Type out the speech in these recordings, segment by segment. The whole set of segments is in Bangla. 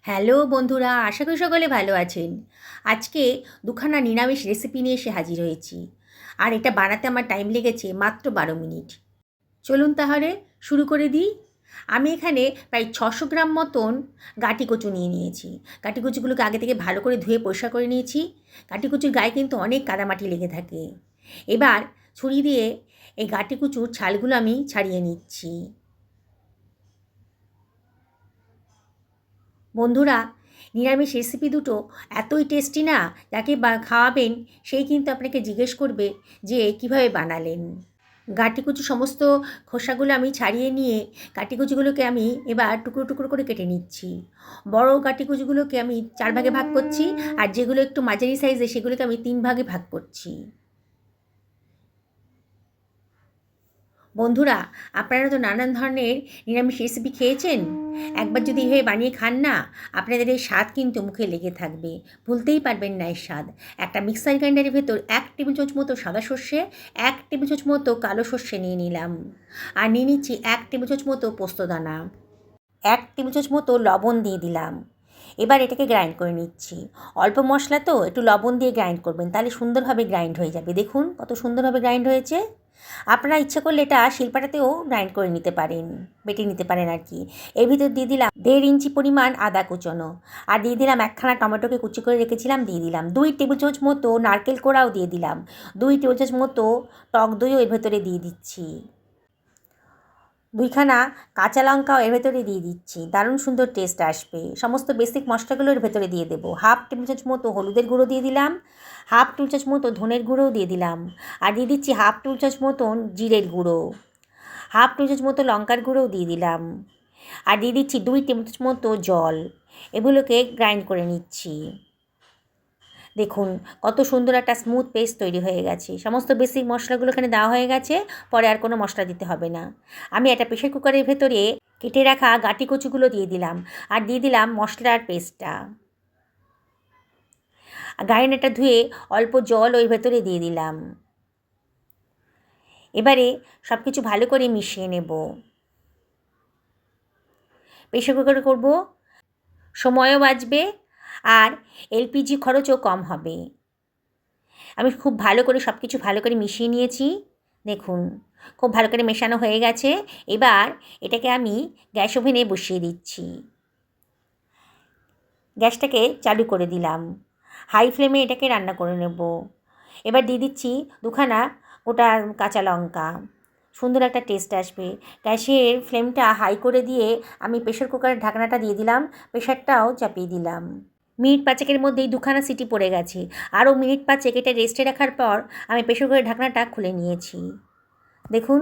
হ্যালো বন্ধুরা, আশা করি সকলে ভালো আছেন। আজকে দুখানা নিরামিষ রেসিপি নিয়ে এসে হাজির হয়েছি। আর এটা বানাতে আমার টাইম লেগেছে মাত্র 12 মিনিট। চলুন তাহলে শুরু করে দিই। আমি এখানে প্রায় 600 গ্রাম মতন গাঁটি কচু নিয়ে নিয়েছি। গাঁটি কচুগুলোকে আগে থেকে ভালো করে ধুয়ে পরিষ্কার করে নিয়েছি। গাঁটি কচুর গায়ে কিন্তু অনেক কাদামাটি লেগে থাকে। এবার ছুরি দিয়ে এই গাঁটি কচুর ছালগুলো আমি ছাড়িয়ে নিচ্ছি। বন্ধুরা, নিরামিষ রেসিপি দুটো এতই টেস্টি না, যাকে খাওয়াবেন সেই কিন্তু আপনাকে জিজ্ঞেস করবে যে কীভাবে বানালেন। গাঁটিকুচু সমস্ত খোসাগুলো আমি ছাড়িয়ে নিয়ে গাঁটিকুচুগুলোকে আমি এবার টুকরো টুকরো করে কেটে নিচ্ছি। বড় গাঁটিকুচুগুলোকে আমি 4 ভাগে ভাগ করছি, আর যেগুলো একটু মাঝারি সাইজে সেগুলোকে আমি 3 ভাগে ভাগ করছি। বন্ধুরা, আপনারা তো নানান ধরনের নিরামিষ রেসিপি খেয়েছেন। একবার যদি এভাবে বানিয়ে খান না, আপনাদের এই স্বাদ কিন্তু মুখে লেগে থাকবে। ভুলতেই পারবেন না এই স্বাদ। একটা মিক্সার গ্রাইন্ডারের ভেতর 1 টেবিল চামচ মতো সাদা সর্ষে, 1 টেবিল চামচ মতো কালো সর্ষে নিয়ে নিলাম। আর নিয়ে নিচ্ছি 1 টেবিল চামচ মতো পোস্তদানা, 1 টেবিল চামচ মতো লবণ দিয়ে দিলাম। এবার এটাকে গ্রাইন্ড করে নিচ্ছি। অল্প মশলা তো, একটু লবণ দিয়ে গ্রাইন্ড করবেন, তাহলে সুন্দরভাবে গ্রাইন্ড হয়ে যাবে। দেখুন কত সুন্দরভাবে গ্রাইন্ড হয়েছে। আপনারা ইচ্ছে করলে এটা শিলপাটাতেও গ্রাইন্ড করে নিতে পারেন, বেটে নিতে পারেন আর কি। এর ভিতর দিয়ে দিলাম 1.5 ইঞ্চি পরিমাণ আদা কুচনো, আর দিয়ে দিলাম একখানা টমেটোকে কুচি করে রেখেছিলাম, দিয়ে দিলাম 2 টেবিল চামচ মতো নারকেল কোড়াও দিয়ে দিলাম, 2 টেবিল চামচ মতো টক দইও এর ভেতরে দিয়ে দিচ্ছি, 2খানা কাঁচা লঙ্কাও এর ভেতরে দিয়ে দিচ্ছি, দারুণ সুন্দর টেস্ট আসবে। সমস্ত বেসিক মশলাগুলো এর ভেতরে দিয়ে দেবো। 1/2 টেবিল চামচ মতো হলুদের গুঁড়ো দিয়ে দিলাম, 1/2 টেবিল চামচ মতো ধনের গুঁড়োও দিয়ে দিলাম, আর দিয়ে দিচ্ছি 1/2 টেবিল চামচ মতন জিরের গুঁড়ো, 1/2 টেবিল চামচ মতো লঙ্কার গুঁড়োও দিয়ে দিলাম, আর দিয়ে দিচ্ছি 2 টেবিল চামচ মতো জল। এগুলোকে গ্রাইন্ড করে নিচ্ছি। দেখুন কত সুন্দর একটা স্মুথ পেস্ট তৈরি হয়ে গেছে। সমস্ত বেসিক মশলাগুলো এখানে দেওয়া হয়ে গেছে, পরে আর কোনো মশলা দিতে হবে না। আমি একটা প্রেশার কুকারের ভেতরে কেটে রাখা গাঁটি কচুগুলো দিয়ে দিলাম, আর দিয়ে দিলাম মশলার পেস্টটা। গ্রাইন্ডারটা ধুয়ে অল্প জল ওই ভেতরে দিয়ে দিলাম। এবারে সব কিছু ভালো করে মিশিয়ে নেব। প্রেশার কুকারে করব, সময়ও বাঁচবে, আর এলপিজি খরচও কম হবে। আমি খুব ভালো করে সব কিছু ভালো করে মিশিয়ে নিয়েছি। দেখুন খুব ভালো করে মেশানো হয়ে গেছে। এবার এটাকে আমি গ্যাস ওভেনে বসিয়ে দিচ্ছি। গ্যাসটাকে চালু করে দিলাম। হাই ফ্লেমে এটাকে রান্না করে নেব। এবার দিয়ে দিচ্ছি 2খানা গোটা কাঁচা লঙ্কা। সুন্দর একটা টেস্ট আসবে। গ্যাসের ফ্লেমটা হাই করে দিয়ে আমি প্রেশার কুকারের ঢাকনাটা দিয়ে দিলাম, প্রেশারটাও চাপিয়ে দিলাম। মিনিট 5-এর মধ্যেই 2খানা সিটি পড়ে গেছে। আরও মিনিট 5 এটা রেস্টে রাখার পর আমি প্রেশার কুকারের ঢাকনাটা খুলে নিয়েছি। দেখুন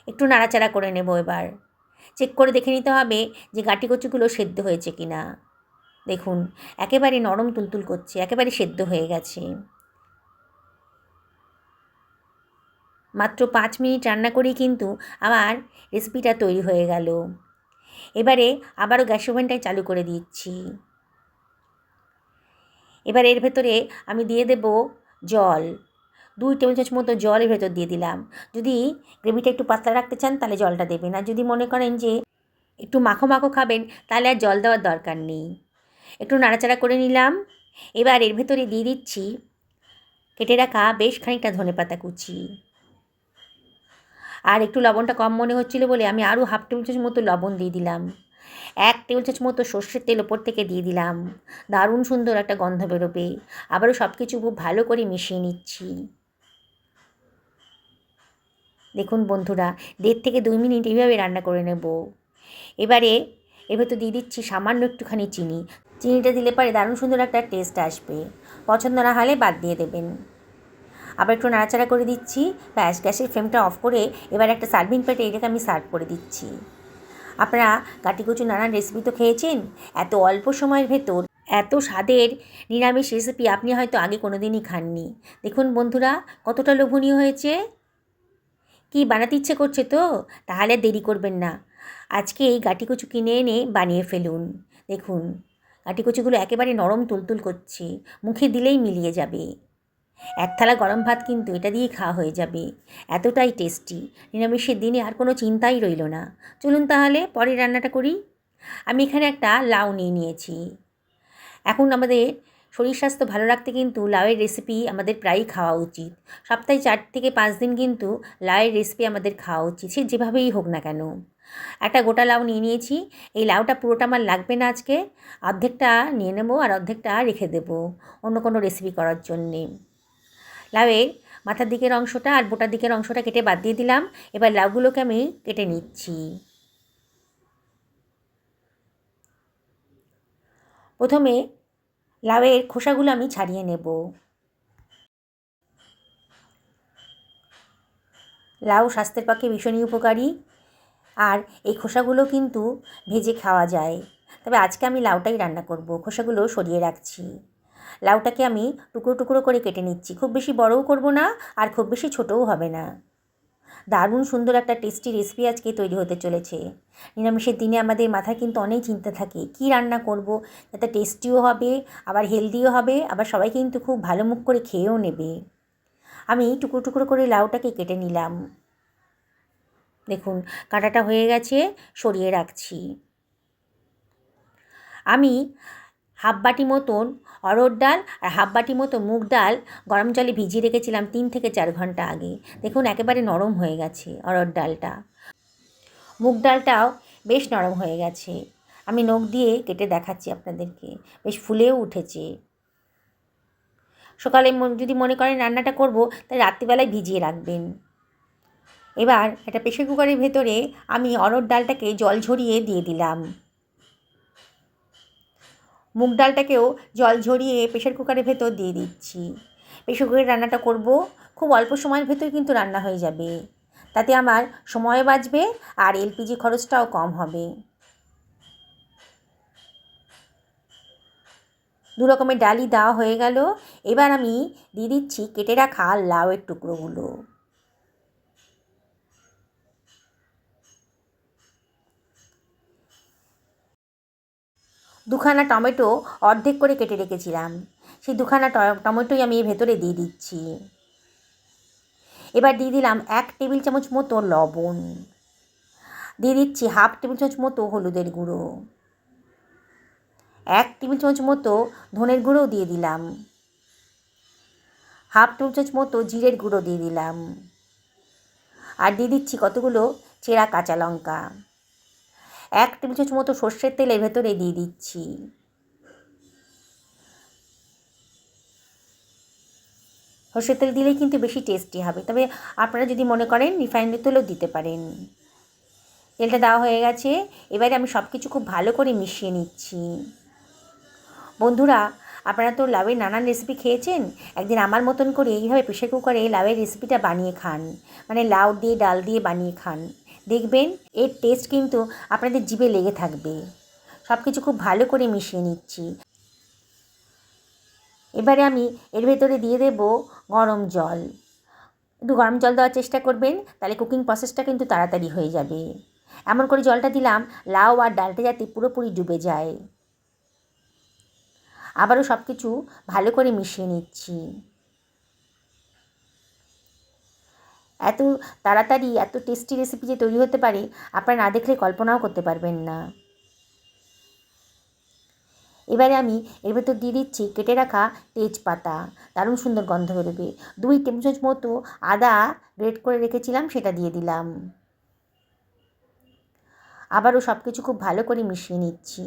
একটু নাড়াচাড়া করে নেব। এবার চেক করে দেখে নিতে হবে যে গাঁটি কচুগুলো সেদ্ধ হয়েছে কি না। দেখুন একেবারে নরম তুলতুল করছে, একেবারে সেদ্ধ হয়ে গেছে। মাত্র 5 মিনিট রান্না করেই কিন্তু আমার রেসিপিটা তৈরি হয়ে গেল। এবারে আবারও গ্যাস ওভেনটাই চালু করে দিচ্ছি। এবার এর ভেতরে আমি দিয়ে দেব জল। 2 টেবিল চামচ মতো জল এর ভেতর দিয়ে দিলাম। যদি গ্রেভিটা একটু পাতলা রাখতে চান তাহলে জলটা দেবেন, আর যদি মনে করেন যে একটু মাখো মাখো খাবেন তাহলে আর জল দেওয়ার দরকার নেই। একটু নাড়াচাড়া করে নিলাম। এবার এর ভেতরে দিয়ে দিচ্ছি কেটে রাখা বেশ খানিকটা ধনেপাতা কুচি। আর একটু লবণটা কম মনে হচ্ছিল বলে আমি আরও 1/2 টেবিল চামচ মতো লবণ দিয়ে দিলাম। 1 টেবিল চামচ মতো সর্ষের তেল ওপর থেকে দিয়ে দিলাম। দারুণ সুন্দর একটা গন্ধ বেরোবে। আবারও সব কিছু খুব ভালো করে মিশিয়ে নিচ্ছি। দেখুন বন্ধুরা, 1.5 থেকে 2 মিনিট এইভাবে রান্না করে নেব। এবারে এর ভেতর দিয়ে দিচ্ছি সামান্য একটুখানি চিনি। চিনিটা দিলে পরে দারুণ সুন্দর একটা টেস্ট আসবে। পছন্দ না হলে বাদ দিয়ে দেবেন। আবার একটু নাড়াচাড়া করে দিচ্ছি। ব্যাস, গ্যাসের ফ্লেমটা অফ করে এবার একটা সার্ভিং প্লেটে এটাকে আমি সার্ভ করে দিচ্ছি। আপনারা গাঁটি কচুর নানান রেসিপি তো খেয়েছেন। এত অল্প সময়ের ভেতর এত স্বাদের নিরামিষ রেসিপি আপনি হয়তো আগে কোনো দিনই খাননি। দেখুন বন্ধুরা কতটা লোভনীয় হয়েছে। কি বানাতে ইচ্ছে করছে তো? তাহলে দেরি করবেন না, আজকে এই গাঁটি কচু কিনে এনে বানিয়ে ফেলুন। দেখুন গাঁটি কচুগুলো একেবারে নরম তুলতুল করছে, মুখে দিলেই মিলিয়ে যাবে। এক থালা গরম ভাত কিন্তু এটা দিয়েই খাওয়া হয়ে যাবে, এতটাই টেস্টি। নিরামিষের দিনে আর কোনো চিন্তাই রইল না। চলুন তাহলে পরে রান্নাটা করি। আমি এখানে একটা লাউ নিয়ে নিয়েছি। এখন আমাদের শরীর স্বাস্থ্য ভালো রাখতে কিন্তু লাউয়ের রেসিপি আমাদের প্রায়ই খাওয়া উচিত। সপ্তাহে 4 থেকে 5 দিন কিন্তু লাউয়ের রেসিপি আমাদের খাওয়া উচিত, সে যেভাবেই হোক না কেন। একটা গোটা লাউ নিয়ে নিয়েছি। এই লাউটা পুরোটা আমার লাগবে না আজকে, অর্ধেকটা নিয়ে নেবো আর অর্ধেকটা রেখে দেবো অন্য কোনো রেসিপি করার জন্যে। লাউয়ের মাথার দিকের অংশটা আর বোটার দিকের অংশটা কেটে বাদ দিয়ে দিলাম। এবার লাউগুলোকে আমি কেটে নিচ্ছি। প্রথমে লাউয়ের খোসাগুলো আমি ছাড়িয়ে নেব। লাউ স্বাস্থ্যের পক্ষে ভীষণই উপকারী, আর এই খোসাগুলো কিন্তু ভেজে খাওয়া যায়। তবে আজকে আমি লাউটাই রান্না করব, খোসাগুলো সরিয়ে রাখছি। লাউটাকে আমি টুকরো টুকরো করে কেটে নিচ্ছি, খুব বেশি বড়ও করব না আর খুব বেশি ছোটও হবে না। দারুণ সুন্দর একটা টেস্টি রেসিপি আজকে তৈরি হতে চলেছে। নিরামিষের দিনে আমাদের মাথায় কিন্তু অনেক চিন্তা থাকে, কী রান্না করব যাতে টেস্টিও হবে, আবার হেলদিও হবে, আবার সবাই কিন্তু খুব ভালো মুখ করে খেয়েও নেবে। আমি টুকরো টুকরো করে লাউটাকে কেটে নিলাম। দেখুন কাটাটা হয়ে গেছে, সরিয়ে রাখছি। আমি হাফ বাটি মতন অরহর ডাল আর হাফ বাটি মতো মুগ ডাল গরম জলে ভিজিয়ে রেখেছিলাম 3 থেকে 4 ঘন্টা আগে। দেখুন একেবারে নরম হয়ে গেছে অরহর ডালটা। মুগ ডালটাও বেশ নরম হয়ে গেছে। আমি নখ দিয়ে কেটে দেখাচ্ছি আপনাদেরকে, বেশ ফুলেও উঠেছে। সকালে যদি মনে করেন রান্নাটা করব, তাই রাত্রিবেলায় ভিজিয়ে রাখবেন। এবার একটা প্রেসার কুকারের ভেতরে আমি অরহর ডালটাকে জল ঝরিয়ে দিয়ে দিলাম। মুগ ডালটাকেও জল ঝরিয়ে প্রেসার কুকারের ভেতর দিয়ে দিচ্ছি। প্রেসার কুকারে রান্নাটা করব, খুব অল্প সময়ের ভেতর কিন্তু রান্না হয়ে যাবে। তাতে আমার সময়ও বাঁচবে আর এলপিজি খরচটাও কম হবে। 2 রকমের ডালই দেওয়া হয়ে গেল। এবার আমি দিয়ে দিচ্ছি কেটে রাখা লাউয়ের টুকরোগুলো। দুখানা টমেটো অর্ধেক করে কেটে রেখেছিলাম, সেই দুখানা টমেটোই আমি এর ভেতরে দিয়ে দিচ্ছি। এবার দিয়ে দিলাম 1 টেবিল চামচ মতো লবণ, দিয়ে দিচ্ছি হাফ টেবিল চামচ মতো হলুদের গুঁড়ো, 1 টেবিল চামচ মতো ধনের গুঁড়োও দিয়ে দিলাম, হাফ টেবিল চামচ মতো জিরের গুঁড়ো দিয়ে দিলাম, আর দিয়ে দিচ্ছি কতগুলো চেরা কাঁচা লঙ্কা। 1 টেবিল চামচ মতো সর্ষের তেল এর ভেতরে দিয়ে দিচ্ছি। সর্ষের তেল দিলেই কিন্তু বেশি টেস্টি হবে, তবে আপনারা যদি মনে করেন রিফাইন্ড তেলও দিতে পারেন। তেলটা দেওয়া হয়ে গেছে। এবারে আমি সব কিছু খুব ভালো করে মিশিয়ে নিচ্ছি। বন্ধুরা, আপনারা তো লাউয়ের নানান রেসিপি খেয়েছেন, একদিন আমার মতন করে এইভাবে প্রেসার কুকারে লাউয়ের রেসিপিটা বানিয়ে খান, মানে লাউ দিয়ে ডাল দিয়ে বানিয়ে খান। দেখবেন এর টেস্ট কিন্তু আপনাদের জিভে লেগে থাকবে। সব কিছু খুব ভালো করে মিশিয়ে নিচ্ছি। এবারে আমি এর ভেতরে দিয়ে দেব গরম জল। একটু গরম জল দেওয়ার চেষ্টা করবেন, তাহলে কুকিং প্রসেসটা কিন্তু তাড়াতাড়ি হয়ে যাবে। এমন করে জলটা দিলাম লাউ আর ডালটা যাতে পুরোপুরি ডুবে যায়। আবারও সব কিছু ভালো করে মিশিয়ে নিচ্ছি। এত তাড়াতাড়ি এত টেস্টি রেসিপি যে তৈরি হতে পারে, আপনারা না দেখলে কল্পনাও করতে পারবেন না। এবারে আমি এর ভেতর দিয়ে দিচ্ছি কেটে রাখা তেজপাতা, দারুণ সুন্দর গন্ধ বেরোবে। 2 টেবিল চামচ মতো আদা গ্রেট করে রেখেছিলাম, সেটা দিয়ে দিলাম। আবারও সব কিছু খুব ভালো করে মিশিয়ে নিচ্ছি।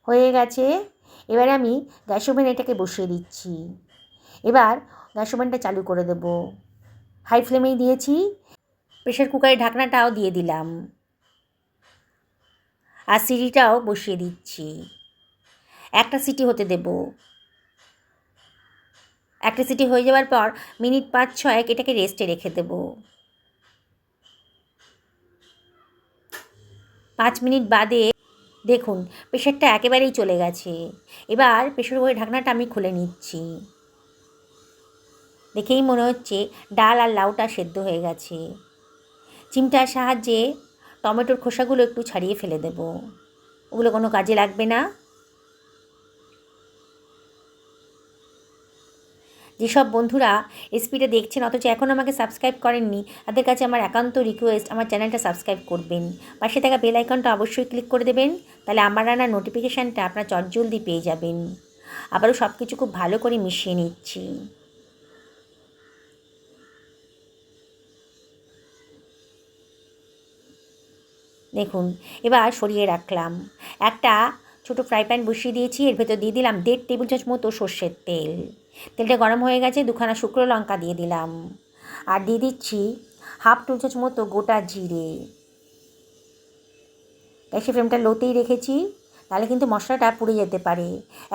হয়ে গেছে। এবারে আমি গ্যাস ওভেনে এটাকে বসিয়ে দিচ্ছি। এবার গ্যাস ওভেনটা চালু করে দেব। হাই ফ্লেমেই দিয়েছি। প্রেসার কুকারের ঢাকনাটাও দিয়ে দিলাম, আর সিটিটাও বসিয়ে দিচ্ছি। একটা সিটি হতে দেব। একটা সিটি হয়ে যাওয়ার পর মিনিট 5-6 এটাকে রেস্টে রেখে দেব। 5 মিনিট বাদে দেখুন প্রেশারটা একেবারেই চলে গেছে। এবার প্রেসার কুকারের ঢাকনাটা আমি খুলে নিচ্ছি। দেখেই মনে হচ্ছে ডাল আর লাউটা সেদ্ধ হয়ে গেছে। চিমটার সাহায্যে টমেটোর খোসাগুলো একটু ছাড়িয়ে ফেলে দেব, ওগুলো কোনো কাজে লাগবে না। যেসব বন্ধুরা রেসিপিটা দেখছেন অথচ এখনও আমাকে সাবস্ক্রাইব করেননি, তাদের কাছে আমার একান্ত রিকোয়েস্ট, আমার চ্যানেলটা সাবস্ক্রাইব করবেন। পাশে থাকা বেল আইকনটা অবশ্যই ক্লিক করে দেবেন, তাহলে আমার রান্নার নোটিফিকেশানটা আপনার চটজলদি পেয়ে যাবেন। আবারও সব কিছু খুব ভালো করে মিশিয়ে নিচ্ছি। দেখুন, এবার সরিয়ে রাখলাম। একটা ছোটো ফ্রাই প্যান বসিয়ে দিয়েছি, এর ভেতর দিয়ে দিলাম 1.5 টেবিল চামচ মতো সর্ষের তেল। তেলটা গরম হয়ে গেছে, 2খানা শুকনো লঙ্কা দিয়ে দিলাম, আর দিয়ে দিচ্ছি 1/2 টেবিল চামচ মতো গোটা জিরে। গ্যাসের ফ্লেমটা লোতেই রেখেছি, তাহলে কিন্তু মশলাটা পুড়ে যেতে পারে।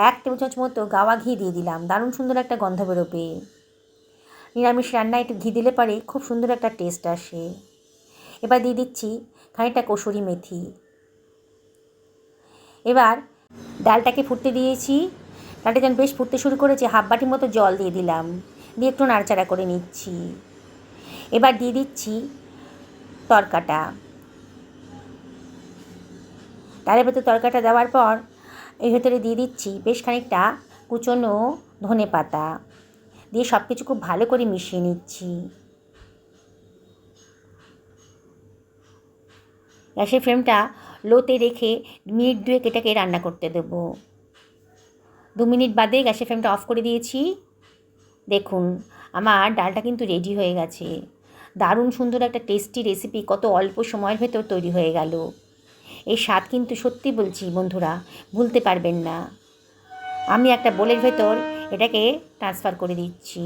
1 টেবিল চামচ মতো গাওয়া ঘি দিয়ে দিলাম, দারুণ সুন্দর একটা গন্ধ বেরোবে। নিরামিষ রান্নায় একটু ঘি দিলে পারে খুব সুন্দর একটা টেস্ট আসে। এবার দিয়ে দিচ্ছি খানিকটা কসুরি মেথি। এবার ডালটাকে ফুটতে দিয়েছি, ডালটা যখন বেশ ফুটতে শুরু করেছে 1/2 বাটির মতো জল দিয়ে দিলাম, দিয়ে একটু নাড়াচাড়া করে নিচ্ছি। এবার দিয়ে দিচ্ছি তরকাটা। ডালের ভেতর তরকাটা দেওয়ার পর এর ভেতরে দিয়ে দিচ্ছি বেশ খানিকটা কুচনো ধনে পাতা, দিয়ে সব কিছু খুব ভালো করে মিশিয়ে নিচ্ছি। গ্যাসের ফ্লেমটা লোতে রেখে মিনিট 2 এটাকে রান্না করতে দেবো। 2 মিনিট বাদে গ্যাসের ফ্লেমটা অফ করে দিয়েছি। দেখুন, আমার ডালটা কিন্তু রেডি হয়ে গেছে। দারুণ সুন্দর একটা টেস্টি রেসিপি কত অল্প সময়ের ভেতর তৈরি হয়ে গেল। এই স্বাদ কিন্তু সত্যি বলছি বন্ধুরা, ভুলতে পারবেন না। আমি একটা বোলের ভেতর এটাকে ট্রান্সফার করে দিচ্ছি।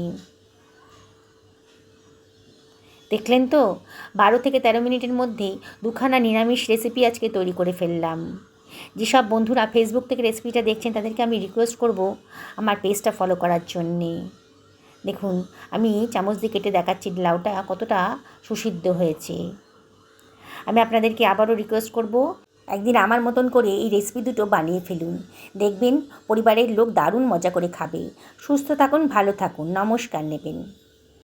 দেখলেন তো, 12 থেকে 13 মিনিটের মধ্যেই 2খানা নিরামিষ রেসিপি আজকে তৈরি করে ফেললাম। যেসব বন্ধুরা ফেসবুক থেকে রেসিপিটা দেখছেন তাদেরকে আমি রিকোয়েস্ট করব আমার পেজটা ফলো করার জন্যে। দেখুন, আমি চামচ দিয়ে কেটে দেখাচ্ছি লাউটা কতটা সুসিদ্ধ হয়েছে। আমি আপনাদেরকে আবারও রিকোয়েস্ট করব, একদিন আমার মতন করে এই রেসিপি দুটো বানিয়ে ফেলুন। দেখবেন পরিবারের লোক দারুণ মজা করে খাবে। সুস্থ থাকুন, ভালো থাকুন, নমস্কার নেবেন।